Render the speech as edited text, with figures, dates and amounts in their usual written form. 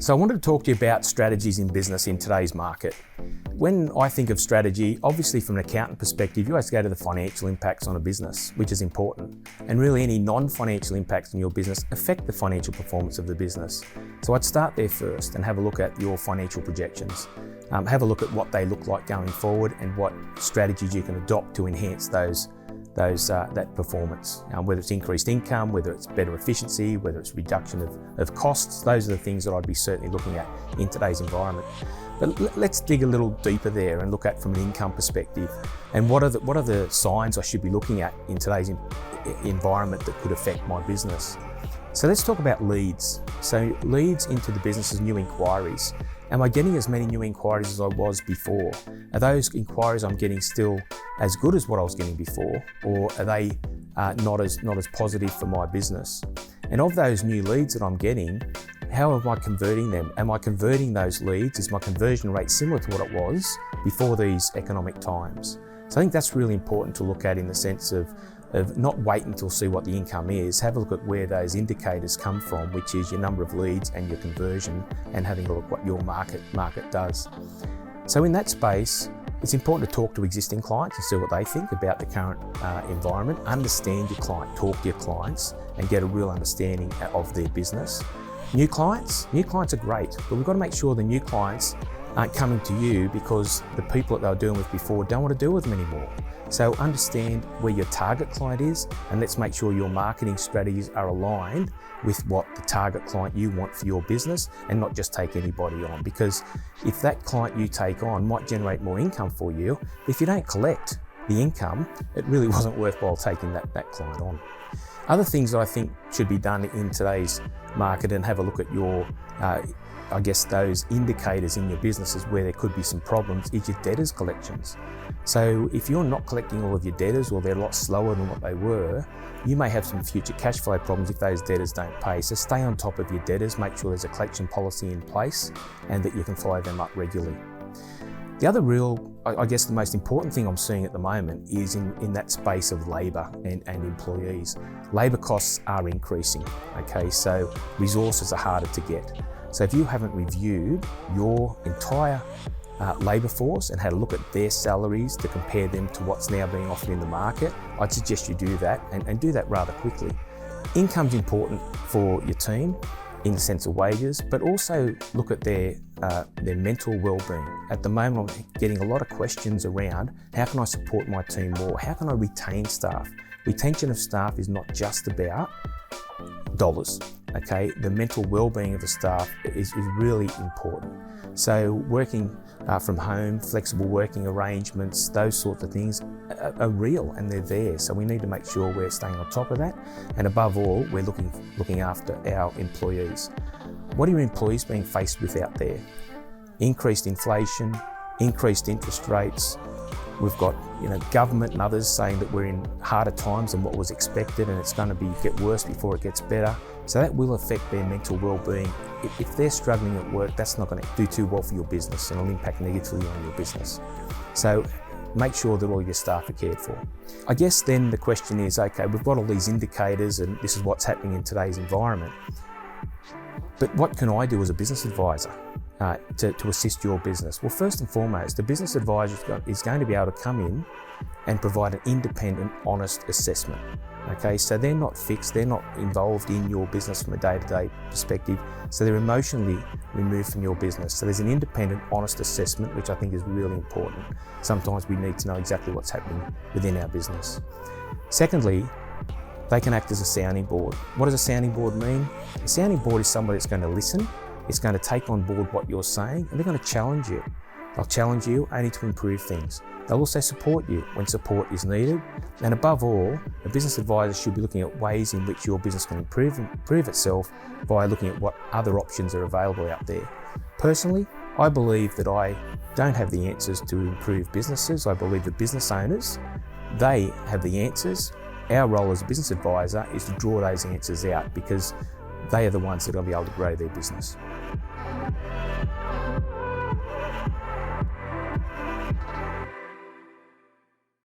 So I wanted to talk to you about strategies in business in today's market. When I think of strategy, obviously from an accountant perspective, you always go to the financial impacts on a business, which is important. And really any non-financial impacts on your business affect the financial performance of the business. So I'd start there first and have a look at your financial projections. Have a look at what they look like going forward and what strategies you can adopt to enhance that performance. Whether it's increased income, whether it's better efficiency, whether it's reduction of costs, those are the things that I'd be certainly looking at in today's environment. But let's dig a little deeper there and look at from an income perspective and what are the signs I should be looking at in today's environment that could affect my business. So let's talk about leads. So leads into the business is new inquiries. Am I getting as many new inquiries as I was before? Are those inquiries I'm getting still as good as what I was getting before, or are they not as positive for my business? And of those new leads that I'm getting, how am I converting them? Am I converting those leads? Is my conversion rate similar to what it was before these economic times? So I think that's really important to look at in the sense of not wait until see what the income is. Have a look at where those indicators come from, which is your number of leads and your conversion, and having a look what your market does. So in that space, it's important to talk to existing clients and see what they think about the current environment. Understand your client, talk to your clients, and get a real understanding of their business. New clients are great, but we've got to make sure the new clients aren't coming to you because the people that they were dealing with before don't want to deal with them anymore. So understand where your target client is, and let's make sure your marketing strategies are aligned with what the target client you want for your business, and not just take anybody on. Because if that client you take on might generate more income for you, if you don't collect the income, it really wasn't worthwhile taking that client on. Other things that I think should be done in today's market, and have a look at your those indicators in your businesses where there could be some problems, is your debtors collections. So if you're not collecting all of your debtors, or they're a lot slower than what they were, you may have some future cash flow problems if those debtors don't pay. So stay on top of your debtors, make sure there's a collection policy in place and that you can follow them up regularly. The other the most important thing I'm seeing at the moment is in that space of labour and employees. Labour costs are increasing, okay? So resources are harder to get. So if you haven't reviewed your entire labour force and had a look at their salaries to compare them to what's now being offered in the market, I'd suggest you do that and do that rather quickly. Income's important for your team in the sense of wages, but also look at their mental well-being. At the moment, I'm getting a lot of questions around how can I support my team more? How can I retain staff? Retention of staff is not just about dollars, okay? The mental well-being of the staff is really important. So working from home, flexible working arrangements, those sorts of things are real and they're there. So we need to make sure we're staying on top of that. And above all, we're looking after our employees. What are your employees being faced with out there? Increased inflation, increased interest rates. We've got government and others saying that we're in harder times than what was expected, and it's going to get worse before it gets better. So that will affect their mental well-being. If they're struggling at work, that's not going to do too well for your business, and it'll impact negatively on your business. So make sure that all your staff are cared for. I guess then the question is, okay, we've got all these indicators and this is what's happening in today's environment. But what can I do as a business advisor to assist your business? Well, first and foremost, the business advisor is going to be able to come in and provide an independent, honest assessment. Okay, so they're not fixed, they're not involved in your business from a day-to-day perspective, so they're emotionally removed from your business. So there's an independent, honest assessment, which I think is really important. Sometimes we need to know exactly what's happening within our business. Secondly, they can act as a sounding board. What does a sounding board mean? A sounding board is somebody that's going to listen, it's going to take on board what you're saying, and they're going to challenge you. They'll challenge you only to improve things. They'll also support you when support is needed. And above all, a business advisor should be looking at ways in which your business can improve itself by looking at what other options are available out there. Personally, I believe that I don't have the answers to improve businesses. I believe the business owners, they have the answers. Our role as a business advisor is to draw those answers out, because they are the ones that are going to be able to grow their business.